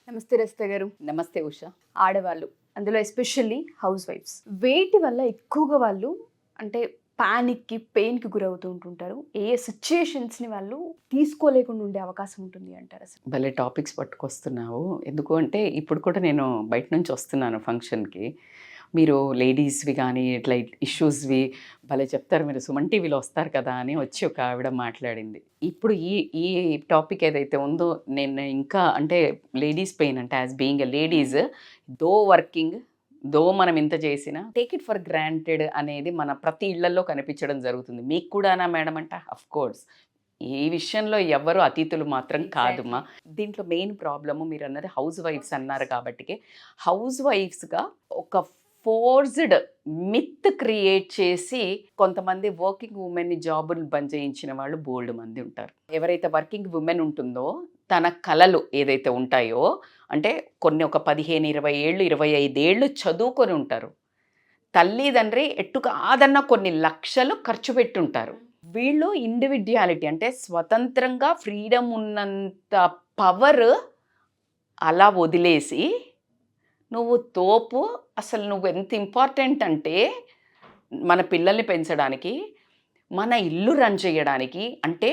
నమస్తే రజిత గారు. నమస్తే ఉష. ఆడవాళ్ళు, అందులో ఎస్పెషల్లీ హౌస్ వైఫ్స్, వేటి వల్ల ఎక్కువగా వాళ్ళు అంటే పానిక్కి, పెయిన్కి గురవుతూ ఉంటుంటారు? ఏ సిచ్యుయేషన్స్ని వాళ్ళు తీసుకోలేకుండా ఉండే అవకాశం ఉంటుంది అంటారు అసలు? భలే టాపిక్స్ పట్టుకొస్తున్నావు. ఎందుకు అంటే ఇప్పుడు కూడా నేను బయట నుంచి వస్తున్నాను ఫంక్షన్కి. మీరు లేడీస్వి కానీ ఇట్లా ఇష్యూస్వి భలే చెప్తారు, మీరు సుమన్ టీవీలో వస్తారు కదా అని వచ్చి ఒక ఆవిడ మాట్లాడింది. ఇప్పుడు ఈ ఈ టాపిక్ ఏదైతే ఉందో నేను ఇంకా అంటే లేడీస్ పెయిన్ అంటే as being a ladies, though working, though మనం ఇంత చేసినా టేక్ ఇట్ ఫర్ గ్రాంటెడ్ అనేది మన ప్రతి ఇళ్లలో కనిపించడం జరుగుతుంది. మీకు కూడానా మేడం అంటే అఫ్ కోర్స్ ఈ విషయంలో ఎవ్వరు అతిథులు మాత్రం కాదుమా. దీంట్లో మెయిన్ ప్రాబ్లము మీరు అన్నది హౌస్ వైఫ్స్ అన్నారు కాబట్టి, హౌస్ వైఫ్స్గా ఒక ఫోర్స్డ్ మిత్ క్రియేట్ చేసి కొంతమంది వర్కింగ్ ఉమెన్ని జాబులు బంద్ చేయించిన వాళ్ళు బోల్డ్ మంది ఉంటారు. ఎవరైతే వర్కింగ్ ఉమెన్ ఉంటుందో తన కళలు ఏదైతే ఉంటాయో, అంటే కొన్ని ఒక 15-20 ఏళ్ళు 25 ఏళ్ళు చదువుకొని ఉంటారు. తల్లిదండ్రి ఎట్టు కాదన్నా కొన్ని లక్షలు ఖర్చు పెట్టుంటారు. వీళ్ళు ఇండివిడ్యువాలిటీ అంటే స్వతంత్రంగా ఫ్రీడమ్ ఉన్నంత పవర్ అలా వదిలేసి నువ్వు తోపు, అసలు నువ్వు ఎంత ఇంపార్టెంట్ అంటే మన పిల్లల్ని పెంచడానికి, మన ఇల్లు రన్ చేయడానికి, అంటే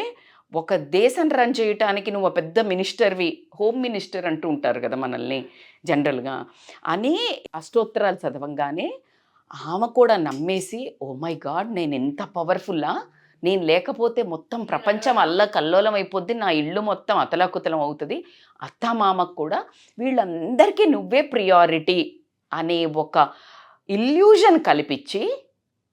ఒక దేశం రన్ చేయడానికి నువ్వు పెద్ద మినిస్టర్వి, హోమ్ మినిస్టర్ అంటూ ఉంటారు కదా మనల్ని జనరల్గా అని అష్టోత్తరాలు చదవంగానే ఆమె కూడా నమ్మేసి, ఓ మై గాడ్ నేను ఎంత పవర్ఫుల్లా, నేను లేకపోతే మొత్తం ప్రపంచం అల్లకల్లోలం అయిపోద్ది, నా ఇల్లు మొత్తం అతలాకుతలం అవుతుంది, అత్తమామకు కూడా వీళ్ళందరికీ నువ్వే ప్రియారిటీ అనే ఒక ఇల్యూజన్ కల్పించి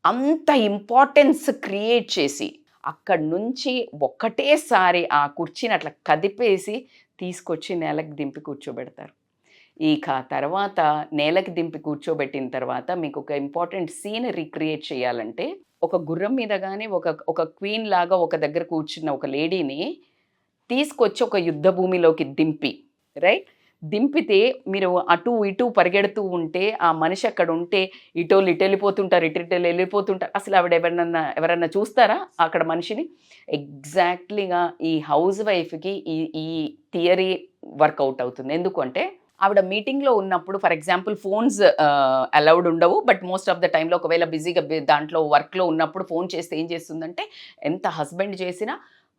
అంత ఇంపార్టెన్స్ క్రియేట్ చేసి అక్కడి నుంచి ఒక్కటేసారి ఆ కుర్చీని అట్లా కదిపేసి తీసుకొచ్చి నేలకు దింపి కూర్చోబెడతారు. ఇక తర్వాత నేలకి దింపి కూర్చోబెట్టిన తర్వాత మీకు ఒక ఇంపార్టెంట్ సీన్ రీక్రియేట్ చేయాలంటే, ఒక గుర్రం మీద కానీ ఒక క్వీన్ లాగా ఒక దగ్గర కూర్చున్న ఒక లేడీని తీసుకొచ్చి ఒక యుద్ధ భూమిలోకి దింపి, రైట్, దింపితే మీరు అటు ఇటు పరిగెడుతూ ఉంటే ఆ మనిషి అక్కడ ఉంటే ఇటోళ్ళు ఇటు వెళ్ళిపోతుంటారు, ఇటు వెళ్ళిపోతుంటారు. అసలు ఆవిడ ఎవరన్నా చూస్తారా అక్కడ మనిషిని? ఎగ్జాక్ట్లీగా ఈ హౌస్ వైఫ్కి ఈ థియరీ వర్కౌట్ అవుతుంది. ఎందుకంటే ఆవిడ మీటింగ్లో ఉన్నప్పుడు ఫర్ ఎగ్జాంపుల్ ఫోన్స్ అలౌడ్ ఉండవు, బట్ మోస్ట్ ఆఫ్ ద టైంలో ఒకవేళ బిజీగా దాంట్లో వర్క్లో ఉన్నప్పుడు ఫోన్ చేస్తే ఏం చేస్తుందంటే, ఎంత హస్బెండ్ చేసినా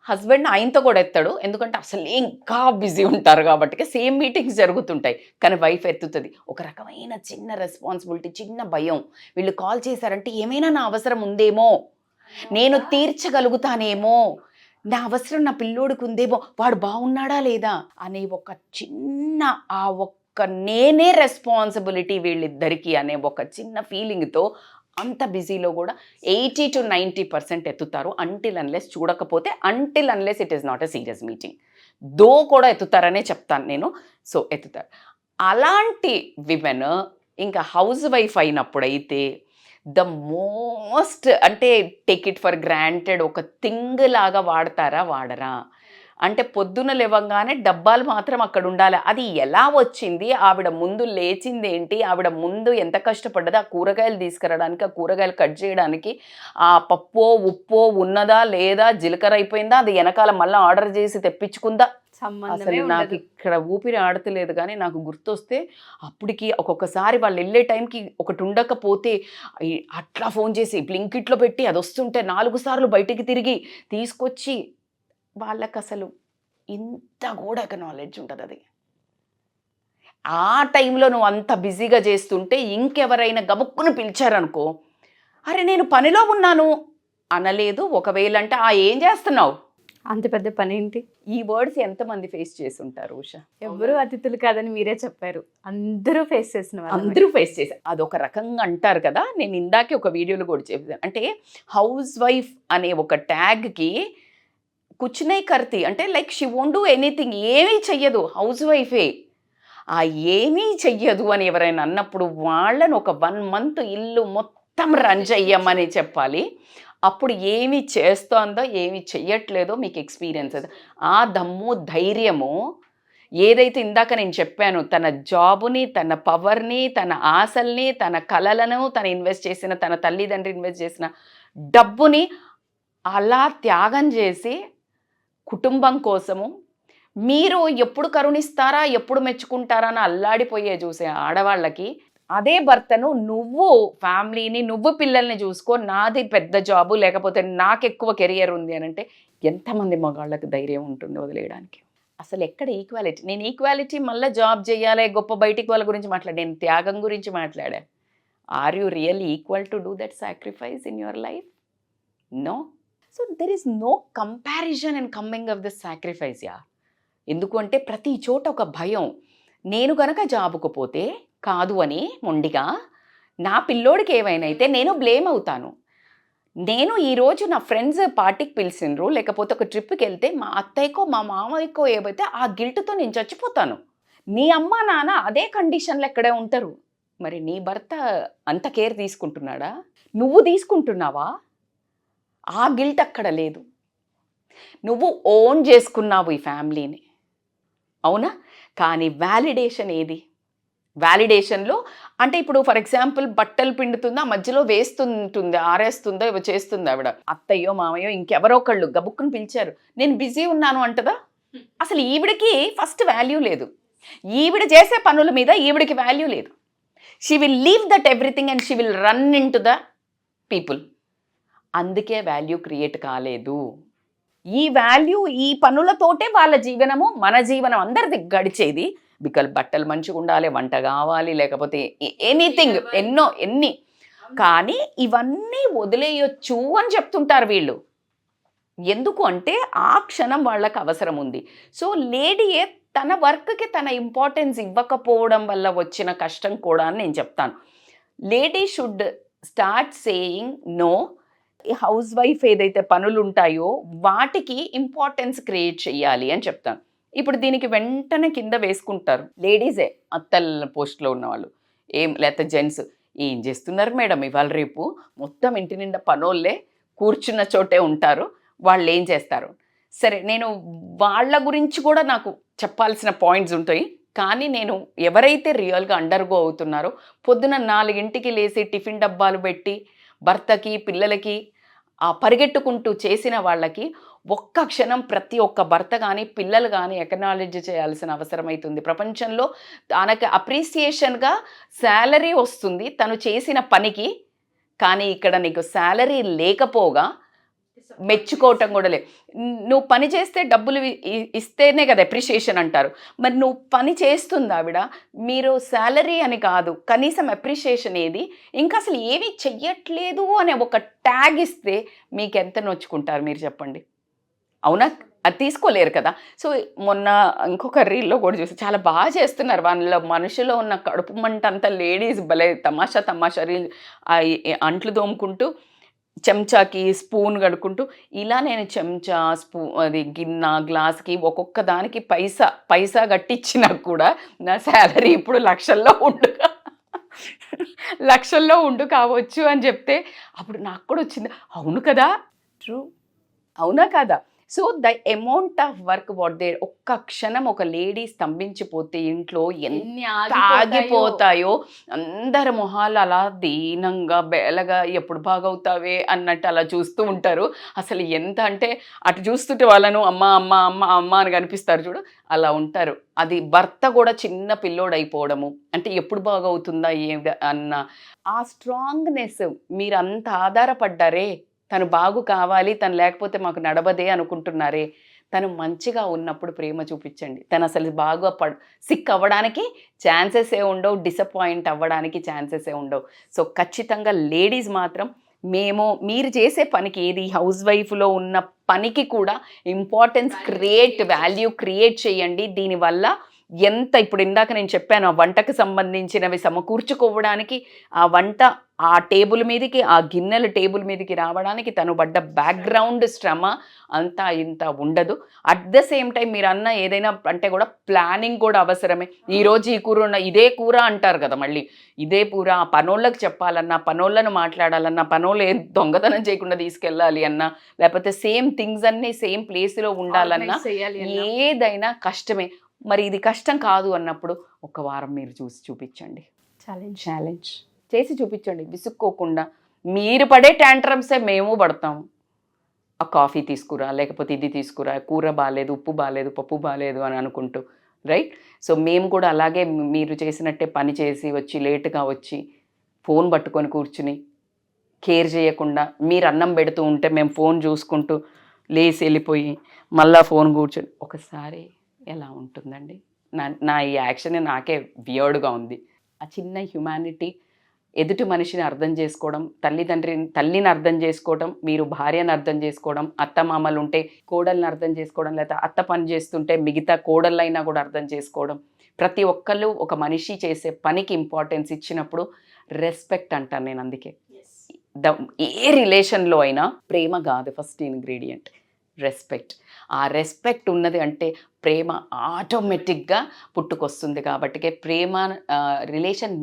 హస్బెండ్ ఆయనతో కూడా ఎత్తాడు, ఎందుకంటే అసలు ఇంకా బిజీ ఉంటారు కాబట్టి సేమ్ మీటింగ్స్ జరుగుతుంటాయి, కానీ వైఫ్ ఎత్తుతుంది. ఒక రకమైన చిన్న రెస్పాన్సిబిలిటీ, చిన్న భయం, వీళ్ళు కాల్ చేశారంటే ఏమైనా నా అవసరం ఉందేమో, నేను తీర్చగలుగుతానేమో, నా అవసరం నా పిల్లోడికి ఉందేమో, వాడు బాగున్నాడా లేదా అనే ఒక చిన్న ఆ ఒక్క నేనే రెస్పాన్సిబిలిటీ వీళ్ళిద్దరికీ అనే ఒక చిన్న ఫీలింగ్తో అంత బిజీలో కూడా 80-90% ఎత్తుతారు. అంటిల్ అన్లెస్ చూడకపోతే, until unless it is not a serious meeting, though కూడా ఎత్తుతారనే చెప్తాను నేను. సో ఎత్తుతారు. అలాంటి విమెన్ ఇంకా హౌస్ వైఫ్ అయినప్పుడైతే ద మోస్ట్ అంటే టేక్ ఇట్ ఫర్ గ్రాంటెడ్ ఒక థింగ్ లాగా వాడతారా వాడరా అంటే, పొద్దున లేవంగానే డబ్బాలు మాత్రం అక్కడ ఉండాలి. అది ఎలా వచ్చింది, ఆవిడ ముందు లేచింది ఏంటి, ఆవిడ ముందు ఎంత కష్టపడ్డది, ఆ కూరగాయలు తీసుకురావడానికి, ఆ కూరగాయలు కట్ చేయడానికి, ఆ పప్పో ఉప్పో ఉన్నదా లేదా, జీలకర్ర అయిపోయిందా, అది వెనకాల మళ్ళీ ఆర్డర్ చేసి తెప్పించుకుందా, అసలు నాకు ఇక్కడ ఊపిరి ఆడతలేదు. కానీ నాకు గుర్తొస్తే అప్పటికి ఒక్కొక్కసారి వాళ్ళు వెళ్ళే టైంకి ఒకటి ఉండకపోతే అట్లా ఫోన్ చేసి బ్లింకిట్లో పెట్టి అది వస్తుంటే 4 సార్లు బయటికి తిరిగి తీసుకొచ్చి, వాళ్ళకి అసలు ఇంత కూడా నాలెడ్జ్ ఉంటుంది. అది ఆ టైంలో నువ్వు అంత బిజీగా చేస్తుంటే ఇంకెవరైనా గబుక్కును పిలిచారనుకో, అరే నేను పనిలో ఉన్నాను అనలేదు. ఒకవేళ అంటే ఏం చేస్తున్నావు, అంత పెద్ద పని ఏంటి? ఈ వర్డ్స్ ఎంతమంది ఫేస్ చేసి ఉంటారు ఉష? ఎవరు అతిథులు కాదని మీరే చెప్పారు, అందరూ ఫేస్ చేసిన అందరూ ఫేస్ చేశారు. అదొక రకంగా అంటారు కదా, నేను ఇందాకే ఒక వీడియోలో కూడా చెప్పాను. అంటే హౌస్ వైఫ్ అనే ఒక ట్యాగ్కి కుచ్చునే కర్తి అంటే like she won't do anything, ఏమీ చెయ్యదు హౌస్ వైఫే. ఆ ఏమీ చెయ్యదు అని ఎవరైనా అన్నప్పుడు వాళ్ళని ఒక 1 month ఇల్లు మొత్తం రన్ చెయ్యమని చెప్పాలి. అప్పుడు ఏమి చేస్తోందో ఏమి చెయ్యట్లేదో మీకు ఎక్స్పీరియన్స్ అది. ఆ దమ్ము ధైర్యము ఏదైతే ఇందాక నేను చెప్పాను, తన జాబుని, తన పవర్ని, తన ఆశల్ని, తన కలలను తను ఇన్వెస్ట్ చేసిన, తన తల్లిదండ్రి ఇన్వెస్ట్ చేసిన డబ్బుని అలా త్యాగం చేసి కుటుంబం కోసము, మీరు ఎప్పుడు కరుణిస్తారా, ఎప్పుడు మెచ్చుకుంటారా అని అల్లాడిపోయే చూసే ఆడవాళ్ళకి అదే భర్తను నువ్వు ఫ్యామిలీని, నువ్వు పిల్లల్ని చూసుకో, నాది పెద్ద జాబు లేకపోతే నాకు ఎక్కువ కెరియర్ ఉంది అని అంటే ఎంతమంది మగాళ్ళకి ధైర్యం ఉంటుంది వదిలేయడానికి? అసలు ఎక్కడ ఈక్వాలిటీ? నేను ఈక్వాలిటీ మళ్ళీ జాబ్ చేయాలి, గొప్ప బయటికి వాళ్ళ గురించి మాట్లాడా, నేను త్యాగం గురించి మాట్లాడా. Are you really equal to do that sacrifice in your life? No. So there is no comparison and coming of the sacrifice yeah. ఎందుకు అంటే ప్రతి చోట ఒక భయం. నేను కనుక జాబుకు పోతే కాదు అని మొండిగా నా పిల్లోడికి ఏమైనా అయితే నేను బ్లేమ్ అవుతాను. నేను ఈరోజు నా ఫ్రెండ్స్ పార్టీకి పిలిచిండ్రు, లేకపోతే ఒక ట్రిప్కి వెళ్తే మా అత్తయ్యకో మా మామయ్యకో ఏవైతే ఆ గిల్ట్తో నేను చచ్చిపోతాను. నీ అమ్మ నాన్న అదే కండిషన్లో ఎక్కడే ఉంటారు. మరి నీ భర్త అంత కేర్ తీసుకుంటున్నాడా? నువ్వు తీసుకుంటున్నావా? ఆ గిల్ట్ అక్కడ లేదు. నువ్వు ఓన్ చేసుకున్నావు ఈ ఫ్యామిలీని, అవునా? కానీ వ్యాలిడేషన్ ఏది? వ్యాలిడేషన్లో అంటే ఇప్పుడు ఫర్ ఎగ్జాంపుల్ బట్టలు పిండుతుందా, మధ్యలో వేస్తుంటుంది, ఆరేస్తుందో ఇవి చేస్తుంది ఆవిడ, అత్తయ్యో మామయ్యో ఇంకెవరో ఒకళ్ళు గబుక్కుని పిలిచారు, నేను బిజీ ఉన్నాను అంటదా? అసలు ఈవిడికి ఫస్ట్ వాల్యూ లేదు. ఈవిడ చేసే పనుల మీద ఈవిడికి వాల్యూ లేదు. She will leave that everything and she will run in to the people. అందుకే వాల్యూ క్రియేట్ కాలేదు. ఈ వాల్యూ ఈ పనులతోటే వాళ్ళ జీవనము, మన జీవనం అందరిది గడిచేది. బికాల్ బట్టలు మంచిగా ఉండాలి, వంట కావాలి, లేకపోతే ఎనీథింగ్ ఎన్ని కానీ ఇవన్నీ వదిలేయొచ్చు అని చెప్తుంటారు వీళ్ళు. ఎందుకు అంటే ఆ క్షణం వాళ్ళకి అవసరం ఉంది. సో లేడీయే తన వర్క్కి తన ఇంపార్టెన్స్ ఇవ్వకపోవడం వల్ల వచ్చిన కష్టం కూడా అని నేను చెప్తాను. Lady should start saying no. Housewife ఏదైతే పనులు ఉంటాయో వాటికి ఇంపార్టెన్స్ క్రియేట్ చేయాలి అని చెప్తాను. ఇప్పుడు దీనికి వెంటనే కింద వేసుకుంటారు లేడీసే, అత్తల పోస్ట్లో ఉన్నవాళ్ళు, లేకపోతే జెంట్స్, ఏం చేస్తున్నారు మేడం ఇవాళ రేపు మొత్తం ఇంటి నిండా పనోళ్ళే కూర్చున్న చోటే ఉంటారు, వాళ్ళు ఏం చేస్తారు? సరే, నేను వాళ్ళ గురించి కూడా నాకు చెప్పాల్సిన పాయింట్స్ ఉంటాయి. కానీ నేను ఎవరైతే రియల్గా అండర్గో అవుతున్నారో, పొద్దున 4 లేసి టిఫిన్ డబ్బాలు పెట్టి భర్తకి పిల్లలకి పరిగెట్టుకుంటూ చేసిన వాళ్ళకి ఒక్క క్షణం ప్రతి ఒక్క భర్త కానీ పిల్లలు కానీ ఎక్నాలెడ్జ్ చేయాల్సిన అవసరం అవుతుంది. ప్రపంచంలో తనకి అప్రిసియేషన్గా శాలరీ వస్తుంది తను చేసిన పనికి. కానీ ఇక్కడ నీకు శాలరీ లేకపోగా మెచ్చుకోవటం కూడా లేదు. నువ్వు పని చేస్తే డబ్బులు ఇస్తేనే కదా అప్రిషియేషన్ అంటారు. మరి నువ్వు పని చేస్తుంది ఆవిడ, మీరు శాలరీ అని కాదు, కనీసం అప్రిషియేషన్ ఏది? ఇంకా అసలు ఏమీ చెయ్యట్లేదు అనే ఒక ట్యాగ్ ఇస్తే మీకు ఎంత నొచ్చుకుంటారు మీరు చెప్పండి? అవునా? అది తీసుకోలేరు కదా. సో మొన్న ఇంకొక రీల్లో కూడా చూసి చాలా బాగా చేస్తున్నారు. వాళ్ళ మనుషులో ఉన్న కడుపు మంట అంతా లేడీస్ భలే తమాషా రీల్ అంట్లు తోముకుంటూ చెంచాకి స్పూన్ కడుక్కుంటూ ఇలా నేను చెంచా అది గిన్నె గ్లాస్కి ఒక్కొక్క దానికి పైసా కట్టించినా కూడా నా శాలరీ ఇప్పుడు లక్షల్లో ఉండు కావచ్చు అని చెప్తే అప్పుడు నాకు కూడా వచ్చింది, అవును కదా, ట్రూ, అవునా కదా. So the amount of work what they, ఒక్క క్షణం ఒక లేడీ స్తంభించిపోతే ఇంట్లో ఎన్ని ఆగిపోతాయో. అందరి మొహాలు అలా దీనంగా బేలగా ఎప్పుడు బాగవుతావే అన్నట్టు అలా చూస్తూ ఉంటారు. అసలు ఎంత అంటే అటు చూస్తుంటే వాళ్ళను అమ్మ అమ్మ అమ్మ అమ్మ అని కనిపిస్తారు చూడు, అలా ఉంటారు. అది భర్త కూడా చిన్న పిల్లోడు అయిపోవడము, అంటే ఎప్పుడు బాగవుతుందా అన్న ఆ స్ట్రాంగ్నెస్. మీరు అంత ఆధారపడ్డారే, తను బాగు కావాలి, తను లేకపోతే మాకు నడవదే అనుకుంటున్నారే, తను మంచిగా ఉన్నప్పుడు ప్రేమ చూపించండి. తను అసలు బాగా సిక్ అవ్వడానికి ఛాన్సెస్ ఉండవు, డిసప్పాయింట్ అవ్వడానికి ఛాన్సెస్ ఉండవు. సో ఖచ్చితంగా లేడీస్ మాత్రం మీరు చేసే పనికి, ఏది హౌస్ వైఫ్లో ఉన్న పనికి కూడా ఇంపార్టెన్స్ వాల్యూ క్రియేట్ చేయండి. దీనివల్ల ఎంత, ఇప్పుడు ఇందాక నేను చెప్పాను, ఆ వంటకు సంబంధించినవి సమకూర్చుకోవడానికి, ఆ వంట ఆ టేబుల్ మీదకి, ఆ గిన్నెల టేబుల్ మీదకి రావడానికి తను పడ్డ బ్యాక్గ్రౌండ్ శ్రమ అంతా ఇంత ఉండదు. అట్ ద సేమ్ టైం మీరు అన్న ఏదైనా అంటే కూడా ప్లానింగ్ కూడా అవసరమే. ఈరోజు ఈ కూర ఇదే కూర అంటారు కదా, మళ్ళీ ఇదే కూర ఆ పనోళ్ళకి చెప్పాలన్నా, పనోళ్ళను మాట్లాడాలన్నా, పనోళ్ళు దొంగతనం చేయకుండా తీసుకెళ్ళాలి అన్నా, లేకపోతే సేమ్ థింగ్స్ అన్నీ సేమ్ ప్లేస్లో ఉండాలన్నా ఏదైనా కష్టమే. మరి ఇది కష్టం కాదు అన్నప్పుడు ఒక వారం మీరు చూపించండి, ఛాలెంజ్ చేసి చూపించండి, విసుక్కోకుండా. మీరు పడే ట్యాంట్రమ్సే మేము పడతాము, ఆ కాఫీ తీసుకురా, లేకపోతే ఇది తీసుకురా, కూర బాగాలేదు, ఉప్పు బాగాలేదు, పప్పు బాగాలేదు అని అనుకుంటూ, రైట్? సో మేము కూడా అలాగే మీరు చేసినట్టే పని చేసి వచ్చి లేటుగా వచ్చి ఫోన్ పట్టుకొని కూర్చుని కేర్ చేయకుండా మీరు అన్నం పెడుతూ ఉంటే మేము ఫోన్ చూసుకుంటూ లేచి వెళ్ళిపోయి మళ్ళీ ఫోన్ కూర్చొని ఒకసారి ఎలా ఉంటుందండి? నా ఈ యాక్షన్ నాకే వియర్డ్గా ఉంది. ఆ చిన్న హ్యుమానిటీ, ఎదుటి మనిషిని అర్థం చేసుకోవడం, తల్లిని అర్థం చేసుకోవడం, మీరు భార్యను అర్థం చేసుకోవడం, అత్త మామలు ఉంటే కోడల్ని అర్థం చేసుకోవడం, లేదా అత్త పని చేస్తుంటే మిగతా కోడళ్ళైనా కూడా అర్థం చేసుకోవడం. ప్రతి ఒక్కళ్ళు ఒక మనిషి చేసే పనికి ఇంపార్టెన్స్ ఇచ్చినప్పుడు రెస్పెక్ట్ అంటాను నేను. అందుకే ఏ రిలేషన్లో అయినా ప్రేమ కాదు ఫస్ట్ ఇంగ్రీడియంట్, రెస్పెక్ట్. ఆ రెస్పెక్ట్ ఉన్నది అంటే ప్రేమ ఆటోమేటిక్గా పుట్టుకొస్తుంది. కాబట్టి ప్రేమ రిలేషన్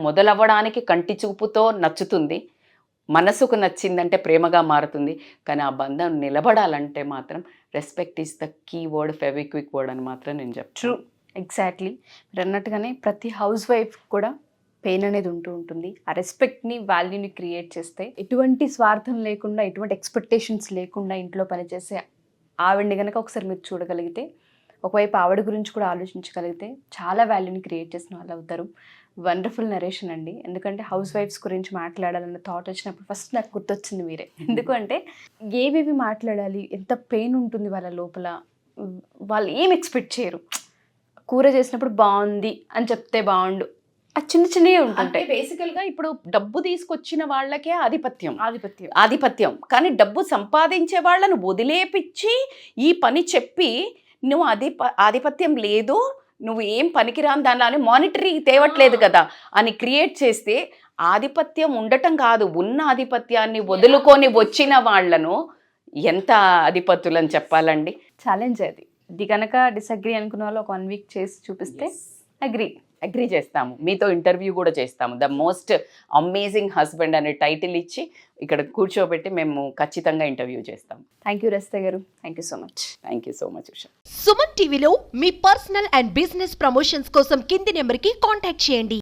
మొదలవ్వడానికి కంటి చూపుతో నచ్చుతుంది, మనసుకు నచ్చిందంటే ప్రేమగా మారుతుంది. కానీ ఆ బంధం నిలబడాలంటే మాత్రం respect is the key word, Fevikwik word అని మాత్రం నేను చెప్తాను. ట్రూ, ఎగ్జాక్ట్లీ మీరు అన్నట్టుగానే ప్రతి హౌస్ వైఫ్ కూడా పెయిన్ అనేది ఉంటుంది. ఆ రెస్పెక్ట్ని, వాల్యూని క్రియేట్ చేస్తే ఎటువంటి స్వార్థం లేకుండా, ఎటువంటి ఎక్స్పెక్టేషన్స్ లేకుండా ఇంట్లో పనిచేసే ఆవిడని కనుక ఒకసారి మీరు చూడగలిగితే, ఒకవైపు ఆవిడ గురించి కూడా ఆలోచించగలిగితే చాలా వాల్యూని క్రియేట్ చేసిన వాళ్ళు అవుతారు. వండర్ఫుల్ నరేషన్ అండి. ఎందుకంటే హౌస్ వైఫ్స్ గురించి మాట్లాడాలన్న థాట్ వచ్చినప్పుడు ఫస్ట్ నాకు గుర్తొచ్చింది మీరే. ఎందుకంటే ఏవేవి మాట్లాడాలి, ఎంత పెయిన్ ఉంటుంది వాళ్ళ లోపల, వాళ్ళు ఏం ఎక్స్పెక్ట్ చేయరు. కూర చేసినప్పుడు బాగుంది అని చెప్తే బాగుండు, ఆ చిన్న చిన్నవి ఉంటుంటాయి. బేసికల్గా ఇప్పుడు డబ్బు తీసుకొచ్చిన వాళ్ళకే ఆధిపత్యం. కానీ డబ్బు సంపాదించే వాళ్ళను వదిలేపిచ్చి ఈ పని చెప్పి నువ్వు ఆధిపత్యం లేదు, నువ్వు ఏం పనికిరాని దానిలో మానిటరీ తేవట్లేదు కదా అని క్రియేట్ చేస్తే, ఆధిపత్యం ఉండటం కాదు, ఉన్న ఆధిపత్యాన్ని వదులుకొని వచ్చిన వాళ్ళను ఎంత ఆధిపత్యులని చెప్పాలండి. ఛాలెంజ్ అది. ఇది కనుక డిసగ్రీ అనుకున్న వాళ్ళు ఒక 1 వీక్ చేసి చూపిస్తే అగ్రీ చేస్తాము. మీతో ఇంటర్వ్యూ కూడా చేస్తాము. ద మోస్ట్ అమేజింగ్ హస్బెండ్ అనే టైటిల్ ఇచ్చి ఇక్కడ కూర్చోబెట్టి మేము ఖచ్చితంగా ఇంటర్వ్యూ చేస్తాము. థ్యాంక్ యూ రజిత గారు. Thank you so much. Usha. Suman టీవీలో మీ పర్సనల్ అండ్ బిజినెస్ ప్రమోషన్స్ కోసం కింది నెంబర్కి కాంటాక్ట్ చేయండి.